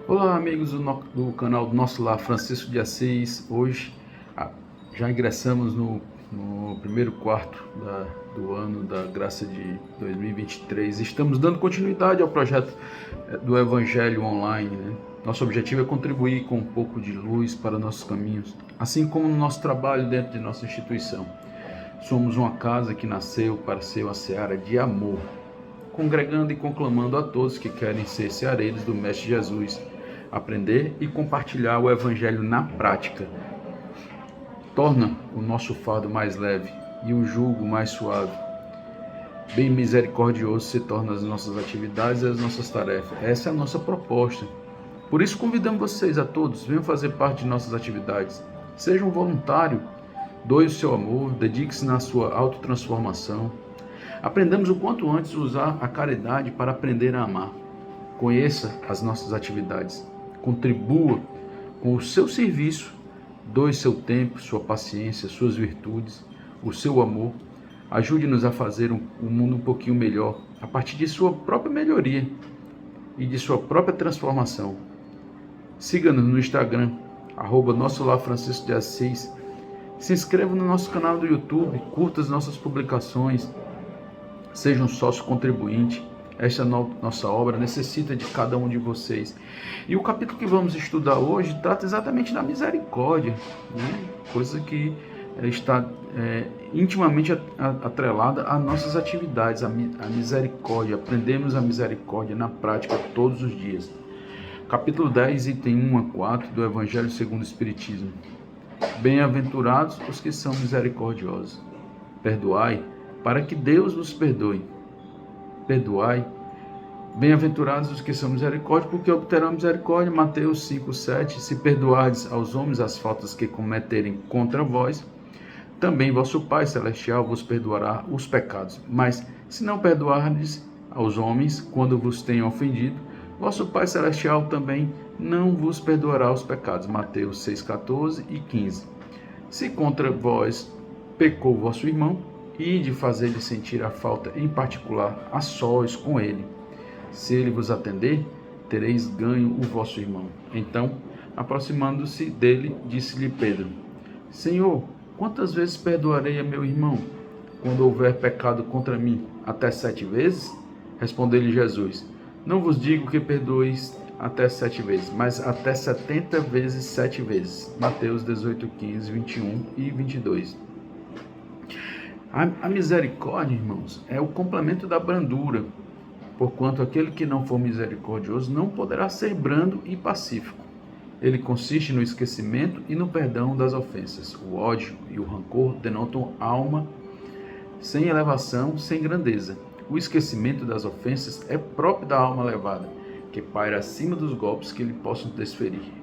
Olá, amigos do canal do Nosso Lar Francisco de Assis. Hoje já ingressamos no primeiro quarto do ano da graça de 2023. Estamos dando continuidade ao projeto do Evangelho Online, né? Nosso objetivo é contribuir com um pouco de luz para nossos caminhos, assim como no nosso trabalho dentro de nossa instituição. Somos uma casa que nasceu para ser uma seara de amor, congregando e conclamando a todos que querem ser seareiros do Mestre Jesus, aprender e compartilhar o Evangelho na prática. Torna o nosso fardo mais leve e o jugo mais suave. Bem misericordioso se torna as nossas atividades e as nossas tarefas. Essa é a nossa proposta. Por isso convidamos vocês a todos, venham fazer parte de nossas atividades. Seja um voluntário, doe o seu amor, dedique-se na sua autotransformação. Aprendamos o quanto antes usar a caridade para aprender a amar. Conheça as nossas atividades. Contribua com o seu serviço. Doe seu tempo, sua paciência, suas virtudes, o seu amor. Ajude-nos a fazer o mundo um pouquinho melhor, a partir de sua própria melhoria e de sua própria transformação. Siga-nos no Instagram, @Nosso Lar Francisco de Assis. Se inscreva no nosso canal do YouTube, curta as nossas publicações, seja um sócio contribuinte. Esta nossa obra necessita de cada um de vocês. E o capítulo que vamos estudar hoje trata exatamente da misericórdia, né? Coisa que está intimamente atrelada às nossas atividades, a misericórdia. Aprendemos a misericórdia na prática todos os dias. Capítulo 10, item 1 a 4 do Evangelho segundo o Espiritismo. Bem-aventurados os que são misericordiosos. Perdoai, para que Deus vos perdoe. Perdoai. Bem-aventurados os que são misericórdia, porque obterão misericórdia. Mateus 5:7. Se perdoardes aos homens as faltas que cometerem contra vós, também vosso Pai Celestial vos perdoará os pecados. Mas se não perdoardes aos homens quando vos tenham ofendido, vosso Pai Celestial também não vos perdoará os pecados. Mateus 6:14 e 15. Se contra vós pecou vosso irmão, e de fazer-lhe sentir a falta em particular a sós com ele. Se ele vos atender, tereis ganho o vosso irmão. Então, aproximando-se dele, disse-lhe Pedro: Senhor, quantas vezes perdoarei a meu irmão, quando houver pecado contra mim? Até 7 vezes? Respondeu-lhe Jesus: Não vos digo que perdoeis até 7 vezes, mas até 70 vezes 7 vezes. Mateus 18:15, 21 e 22. A misericórdia, irmãos, é o complemento da brandura, porquanto aquele que não for misericordioso não poderá ser brando e pacífico. Ele consiste no esquecimento e no perdão das ofensas. O ódio e o rancor denotam alma sem elevação, sem grandeza. O esquecimento das ofensas é próprio da alma elevada, que paira acima dos golpes que lhe possam desferir.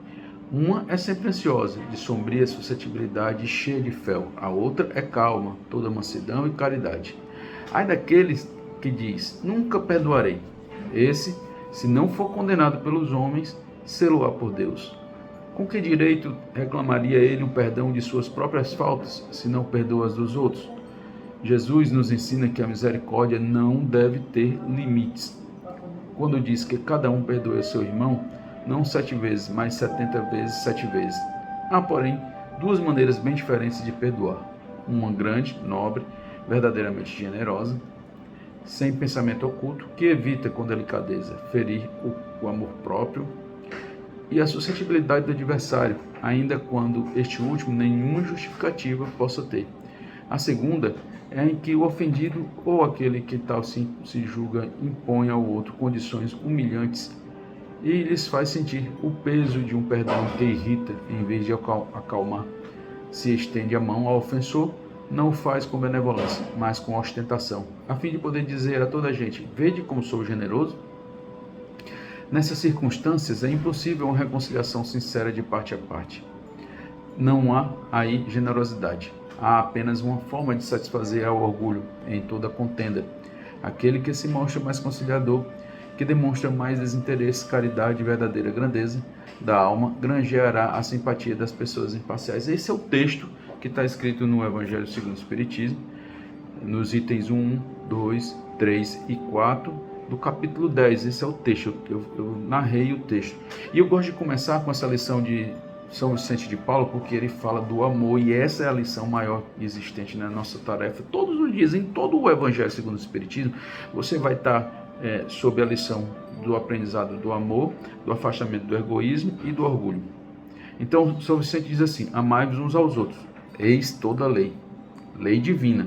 Uma é sempre ansiosa, de sombria suscetibilidade e cheia de fel. A outra é calma, toda mansidão e caridade. Ai daqueles que diz, nunca perdoarei. Esse, se não for condenado pelos homens, sê-lo-á por Deus. Com que direito reclamaria ele um perdão de suas próprias faltas, se não perdoa as dos outros? Jesus nos ensina que a misericórdia não deve ter limites. Quando diz que cada um perdoe seu irmão, não 7 vezes, mas 70 vezes 7 vezes. Há, porém, duas maneiras bem diferentes de perdoar. Uma grande, nobre, verdadeiramente generosa, sem pensamento oculto, que evita com delicadeza ferir o amor próprio e a suscetibilidade do adversário, ainda quando este último nenhuma justificativa possa ter. A segunda é em que o ofendido ou aquele que tal se julga impõe ao outro condições humilhantes e lhes faz sentir o peso de um perdão que irrita, em vez de acalmar. Se estende a mão ao ofensor, não o faz com benevolência, mas com ostentação, a fim de poder dizer a toda a gente, vede como sou generoso? Nessas circunstâncias, é impossível uma reconciliação sincera de parte a parte. Não há aí generosidade. Há apenas uma forma de satisfazer ao orgulho em toda contenda. Aquele que se mostra mais conciliador, que demonstra mais desinteresse, caridade e verdadeira grandeza da alma, granjeará a simpatia das pessoas imparciais. Esse é o texto que está escrito no Evangelho segundo o Espiritismo, nos itens 1, 2, 3 e 4, do capítulo 10. Esse é o texto, eu narrei o texto. E eu gosto de começar com essa lição de São Vicente de Paulo, porque ele fala do amor, e essa é a lição maior existente na nossa tarefa. Todos os dias, em todo o Evangelho segundo o Espiritismo, você vai estar sob a lição do aprendizado do amor, do afastamento do egoísmo e do orgulho. Então, São Vicente diz assim: amai-vos uns aos outros, eis toda a lei, lei divina,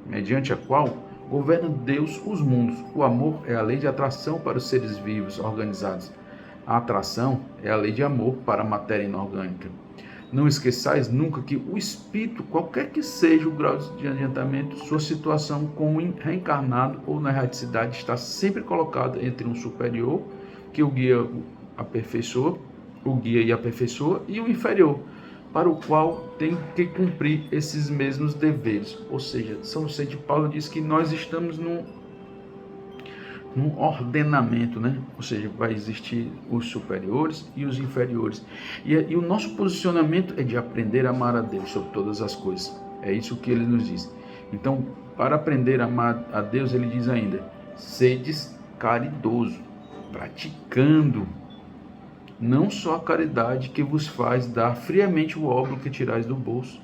mediante a qual governa Deus os mundos. O amor é a lei de atração para os seres vivos organizados. A atração é a lei de amor para a matéria inorgânica. Não esqueçais nunca que o espírito, qualquer que seja o grau de adiantamento, sua situação como reencarnado ou na erraticidade, está sempre colocada entre um superior, que o guia e aperfeiçoa, e o inferior, para o qual tem que cumprir esses mesmos deveres. Ou seja, São Vicente de Paulo diz que nós estamos num ordenamento, né? Ou seja, vai existir os superiores e os inferiores. E o nosso posicionamento é de aprender a amar a Deus sobre todas as coisas. É isso que ele nos diz. Então, para aprender a amar a Deus, ele diz ainda: sedes caridoso, praticando não só a caridade que vos faz dar friamente o óbolo que tirais do bolso,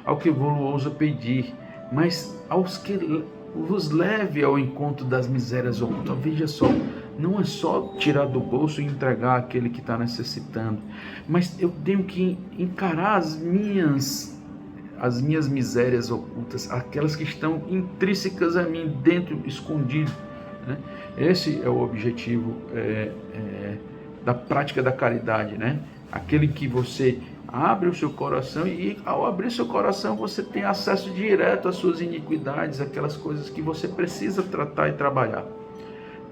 ao que vos ousa pedir, mas aos que vos leve ao encontro das misérias ocultas. Veja só, não é só tirar do bolso e entregar àquele que está necessitando, mas eu tenho que encarar as minhas misérias ocultas, aquelas que estão intrínsecas a mim, dentro, escondido, né? Esse é o objetivo da prática da caridade, né? Aquele que você abre o seu coração, e ao abrir seu coração você tem acesso direto às suas iniquidades, aquelas coisas que você precisa tratar e trabalhar,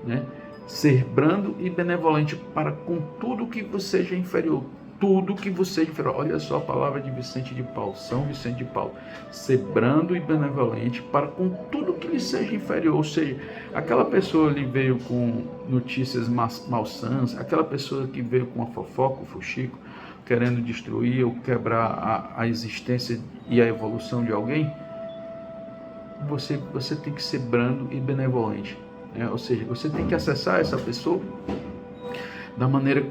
né? Ser brando e benevolente para com tudo que você seja inferior. Tudo que você seja inferior. Olha só a palavra de Vicente de Paulo, São Vicente de Paulo. Ser brando e benevolente para com tudo que lhe seja inferior. Ou seja, aquela pessoa ali veio com notícias malsãs, aquela pessoa que veio com a fofoca, o fuxico, querendo destruir ou quebrar a existência e a evolução de alguém, você tem que ser brando e benevolente, né? Ou seja, você tem que acessar essa pessoa da maneira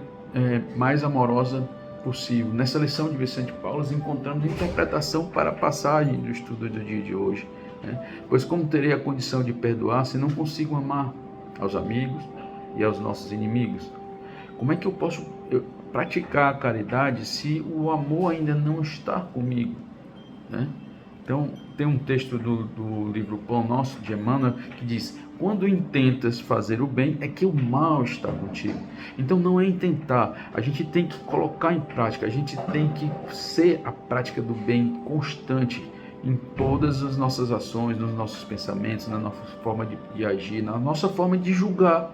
mais amorosa possível. Nessa lição de Vicente Paulo, nós encontramos interpretação para a passagem do estudo do dia de hoje, né? Pois como terei a condição de perdoar se não consigo amar aos amigos e aos nossos inimigos? Como é que eu posso praticar a caridade se o amor ainda não está comigo, né? Então, tem um texto do livro Pão Nosso, de Emmanuel, que diz: quando intentas fazer o bem, é que o mal está contigo. Então, não é intentar, a gente tem que colocar em prática, a gente tem que ser a prática do bem constante em todas as nossas ações, nos nossos pensamentos, na nossa forma de agir, na nossa forma de julgar,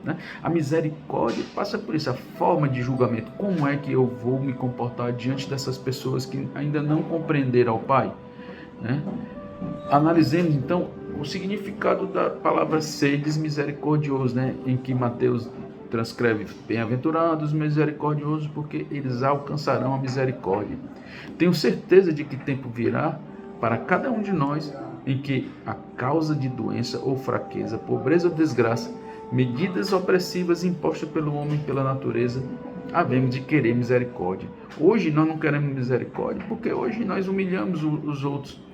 né? A misericórdia passa por isso, a forma de julgamento. Como é que eu vou me comportar diante dessas pessoas que ainda não compreenderam ao Pai, né? Analisemos então o significado da palavra sedes misericordioso, né? Em que Mateus transcreve: bem-aventurados misericordiosos, porque eles alcançarão a misericórdia. Tenho certeza de que tempo virá para cada um de nós em que, a causa de doença ou fraqueza, pobreza ou desgraça, medidas opressivas impostas pelo homem, pela natureza, havemos de querer misericórdia. Hoje nós não queremos misericórdia porque hoje nós humilhamos os outros.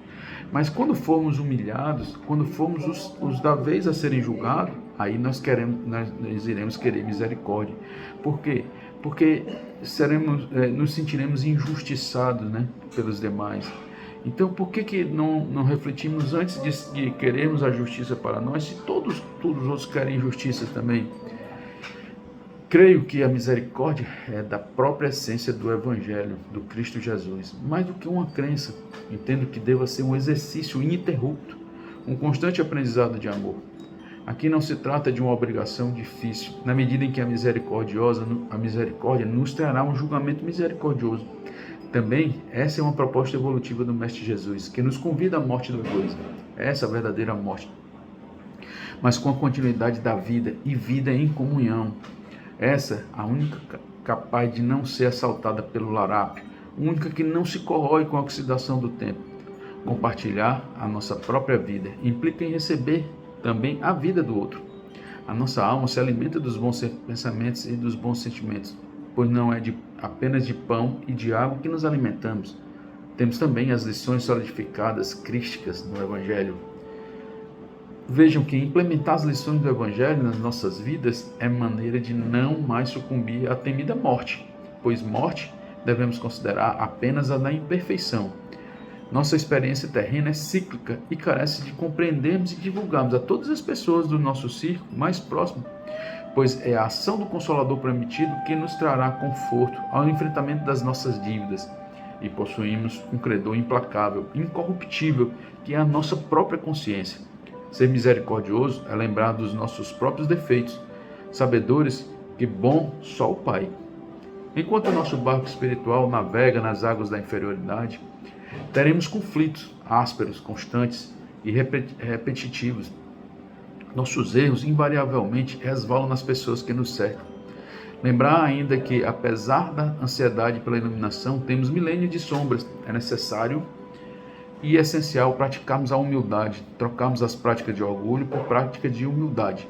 Mas quando formos humilhados, quando formos os da vez a serem julgados, aí nós iremos querer misericórdia. Por quê? Porque nos sentiremos injustiçados, né, pelos demais. Então, por que não refletimos antes de querermos a justiça para nós, se todos os outros querem justiça também? Creio que a misericórdia é da própria essência do Evangelho, do Cristo Jesus. Mais do que uma crença, entendo que deva ser um exercício ininterrupto, um constante aprendizado de amor. Aqui não se trata de uma obrigação difícil, na medida em que a misericórdia nos trará um julgamento misericordioso. Também, essa é uma proposta evolutiva do Mestre Jesus, que nos convida à morte do egoísmo. Essa é a verdadeira morte, mas com a continuidade da vida, e vida em comunhão. Essa, a única capaz de não ser assaltada pelo larápio, única que não se corrói com a oxidação do tempo. Compartilhar a nossa própria vida implica em receber também a vida do outro. A nossa alma se alimenta dos bons pensamentos e dos bons sentimentos, pois não é apenas de pão e de água que nos alimentamos. Temos também as lições solidificadas, crísticas no Evangelho. Vejam que implementar as lições do Evangelho nas nossas vidas é maneira de não mais sucumbir à temida morte, pois morte devemos considerar apenas a da imperfeição. Nossa experiência terrena é cíclica e carece de compreendermos e divulgarmos a todas as pessoas do nosso círculo mais próximo, pois é a ação do Consolador prometido que nos trará conforto ao enfrentamento das nossas dívidas. E possuímos um credor implacável, incorruptível, que é a nossa própria consciência. Ser misericordioso é lembrar dos nossos próprios defeitos, sabedores que bom só o Pai. Enquanto o nosso barco espiritual navega nas águas da inferioridade, teremos conflitos ásperos, constantes e repetitivos. Nossos erros invariavelmente resvalam nas pessoas que nos cercam. Lembrar ainda que, apesar da ansiedade pela iluminação, temos milênios de sombras. É necessário e essencial praticarmos a humildade, trocarmos as práticas de orgulho por práticas de humildade.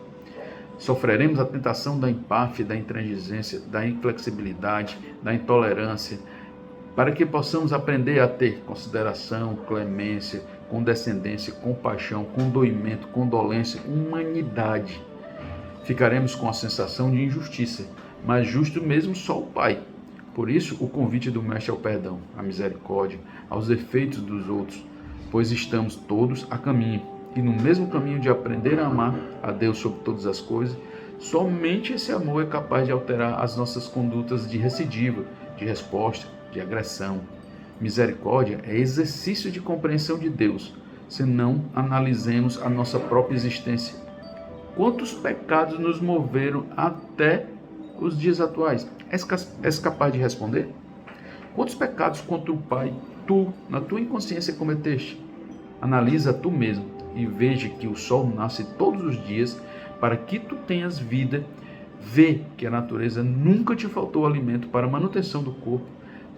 Sofreremos a tentação da empáfia, da intransigência, da inflexibilidade, da intolerância, para que possamos aprender a ter consideração, clemência, condescendência, compaixão, condoimento, condolência, humanidade. Ficaremos com a sensação de injustiça, mas justo mesmo só o Pai. Por isso, o convite do Mestre ao perdão, à misericórdia, aos defeitos dos outros, pois estamos todos a caminho. E no mesmo caminho de aprender a amar a Deus sobre todas as coisas, somente esse amor é capaz de alterar as nossas condutas de recidiva, de resposta, de agressão. Misericórdia é exercício de compreensão de Deus, se não analisemos a nossa própria existência. Quantos pecados nos moveram até os dias atuais? És capaz de responder? Quantos pecados contra o Pai tu, na tua inconsciência, cometeste? Analisa tu mesmo e veja que o sol nasce todos os dias para que tu tenhas vida. Vê que a natureza nunca te faltou alimento para a manutenção do corpo.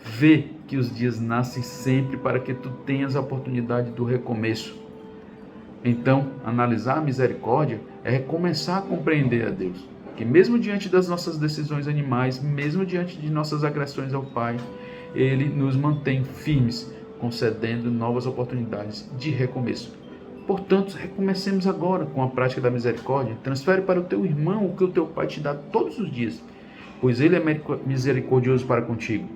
Vê que os dias nascem sempre para que tu tenhas a oportunidade do recomeço. Então, analisar a misericórdia é recomeçar a compreender a Deus, que mesmo diante das nossas decisões animais, mesmo diante de nossas agressões ao Pai, Ele nos mantém firmes, concedendo novas oportunidades de recomeço. Portanto, recomecemos agora com a prática da misericórdia. Transfere para o teu irmão o que o teu Pai te dá todos os dias, pois Ele é misericordioso para contigo.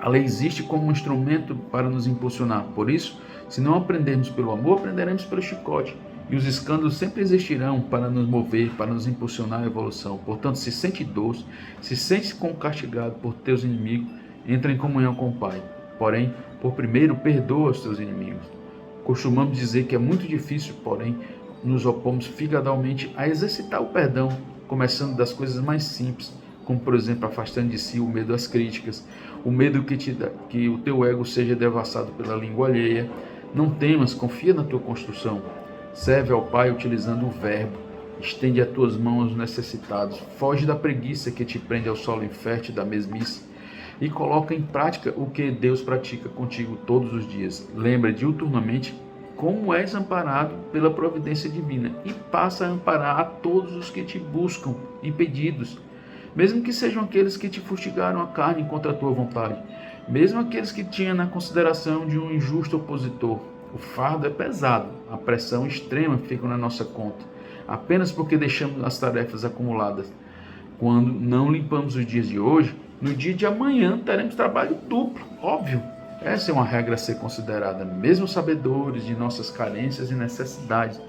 A lei existe como um instrumento para nos impulsionar. Por isso, se não aprendermos pelo amor, aprenderemos pelo chicote. E os escândalos sempre existirão para nos mover, para nos impulsionar à evolução. Portanto, se sente idoso, se sente como castigado por teus inimigos, entra em comunhão com o Pai. Porém, por primeiro, perdoa os teus inimigos. Costumamos dizer que é muito difícil, porém, nos opomos figadalmente a exercitar o perdão, começando das coisas mais simples, como, por exemplo, afastando de si o medo às críticas, o medo que o teu ego seja devassado pela língua alheia. Não temas, confia na tua construção. Serve ao Pai utilizando o verbo. Estende as tuas mãos aos necessitados. Foge da preguiça que te prende ao solo infértil da mesmice. E coloca em prática o que Deus pratica contigo todos os dias. Lembra diuturnamente como és amparado pela providência divina e passa a amparar a todos os que te buscam, impedidos, mesmo que sejam aqueles que te fustigaram a carne contra a tua vontade, mesmo aqueles que tinham na consideração de um injusto opositor. O fardo é pesado, a pressão extrema fica na nossa conta, apenas porque deixamos as tarefas acumuladas. Quando não limpamos os dias de hoje, no dia de amanhã teremos trabalho duplo, óbvio. Essa é uma regra a ser considerada, mesmo sabedores de nossas carências e necessidades,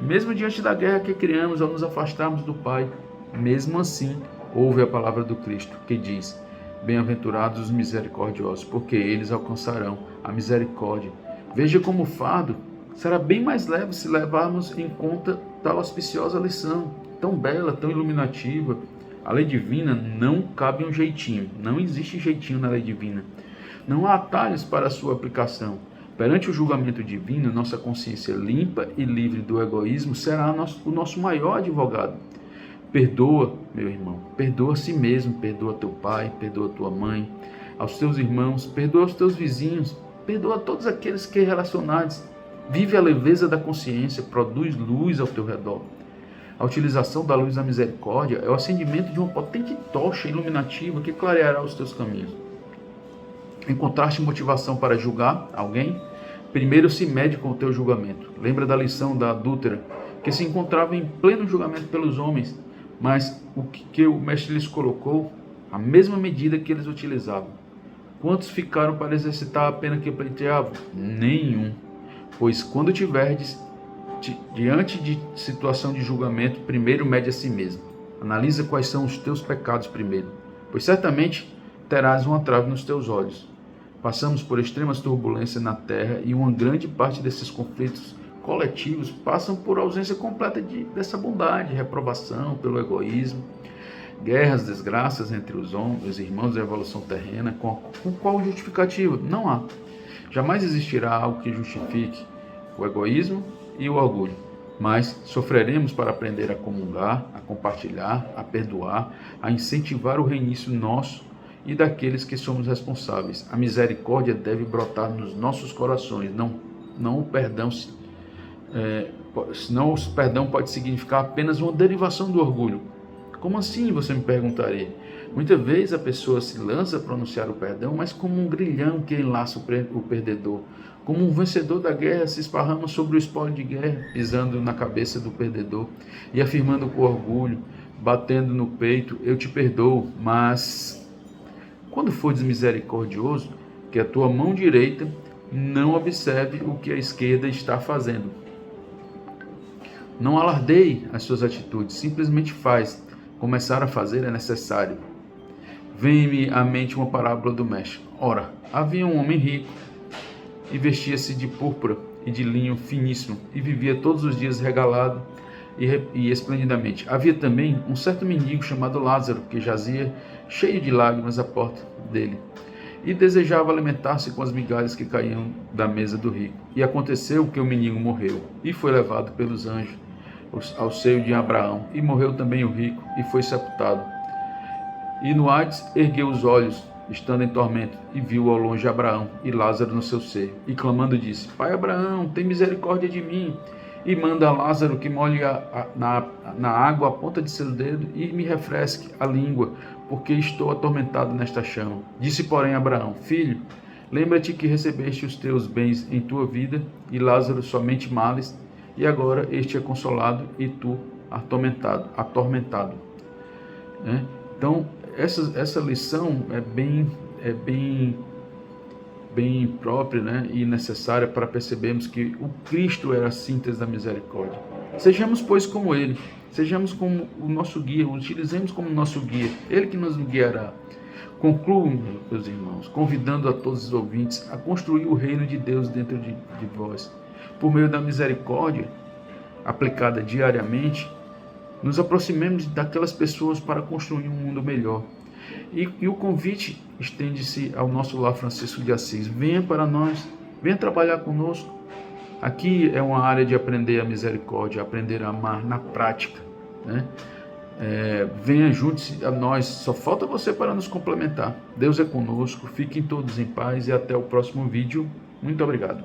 mesmo diante da guerra que criamos ao nos afastarmos do Pai. Mesmo assim, ouve a palavra do Cristo, que diz: bem-aventurados os misericordiosos, porque eles alcançarão a misericórdia. Veja como o fardo será bem mais leve se levarmos em conta tal auspiciosa lição, tão bela, tão iluminativa. A lei divina não cabe um jeitinho, não existe jeitinho na lei divina. Não há atalhos para a sua aplicação. Perante o julgamento divino, nossa consciência limpa e livre do egoísmo será o nosso maior advogado. Perdoa, meu irmão, perdoa a si mesmo, perdoa teu pai, perdoa tua mãe, aos teus irmãos, perdoa aos teus vizinhos, perdoa todos aqueles que relacionares. Vive a leveza da consciência, produz luz ao teu redor. A utilização da luz da misericórdia é o acendimento de uma potente tocha iluminativa que clareará os teus caminhos. Encontraste motivação para julgar alguém? Primeiro se mede com o teu julgamento. Lembra da lição da adúltera, que se encontrava em pleno julgamento pelos homens, mas o que o mestre lhes colocou, a mesma medida que eles utilizavam. Quantos ficaram para exercitar a pena que pleiteavam? Nenhum. Pois quando tiverdes diante de situação de julgamento, primeiro mede a si mesmo. Analisa quais são os teus pecados primeiro, pois certamente terás uma trave nos teus olhos. Passamos por extremas turbulências na terra e uma grande parte desses conflitos coletivos passam por ausência completa dessa bondade, reprovação pelo egoísmo, guerras, desgraças entre os irmãos da evolução terrena. Com qual justificativa? Não há. Jamais existirá algo que justifique o egoísmo e o orgulho, mas sofreremos para aprender a comungar, a compartilhar, a perdoar, a incentivar o reinício nosso e daqueles que somos responsáveis. A misericórdia deve brotar nos nossos corações, não o perdão, senão o perdão pode significar apenas uma derivação do orgulho. Como assim, você me perguntaria? Muitas vezes a pessoa se lança a pronunciar o perdão, mas como um grilhão que enlaça o perdedor. Como um vencedor da guerra se esparrama sobre o espólio de guerra, pisando na cabeça do perdedor e afirmando com orgulho, batendo no peito: eu te perdoo. Mas quando fores misericordioso, que a tua mão direita não observe o que a esquerda está fazendo. Não alardeie as suas atitudes, simplesmente faz. Começar a fazer é necessário. Vem-me à mente uma parábola do mestre. Ora, havia um homem rico e vestia-se de púrpura e de linho finíssimo e vivia todos os dias regalado e esplendidamente. Havia também um certo mendigo chamado Lázaro que jazia cheio de lágrimas à porta dele e desejava alimentar-se com as migalhas que caíam da mesa do rico. E aconteceu que o mendigo morreu e foi levado pelos anjos ao seio de Abraão, e morreu também o rico e foi sepultado. E no Hades ergueu os olhos, estando em tormento, e viu ao longe Abraão e Lázaro no seu seio, e clamando disse: Pai Abraão, tem misericórdia de mim, e manda a Lázaro que molhe na água a ponta de seu dedo e me refresque a língua, porque estou atormentado nesta chama. Disse, porém, Abraão: Filho, lembra-te que recebeste os teus bens em tua vida, e Lázaro somente males, e agora este é consolado e tu atormentado. Então, essa lição é bem própria, e necessária para percebermos que o Cristo era a síntese da misericórdia. Sejamos, pois, como Ele, sejamos como o nosso guia, o utilizemos como nosso guia, Ele que nos guiará. Concluo, meus irmãos, convidando a todos os ouvintes a construir o reino de Deus dentro de vós. Por meio da misericórdia, aplicada diariamente, nos aproximemos daquelas pessoas para construir um mundo melhor. E o convite estende-se ao nosso lar Francisco de Assis. Venha para nós, venha trabalhar conosco. Aqui é uma área de aprender a misericórdia, aprender a amar na prática. Venha, junte-se a nós, só falta você para nos complementar. Deus é conosco, fiquem todos em paz e até o próximo vídeo. Muito obrigado.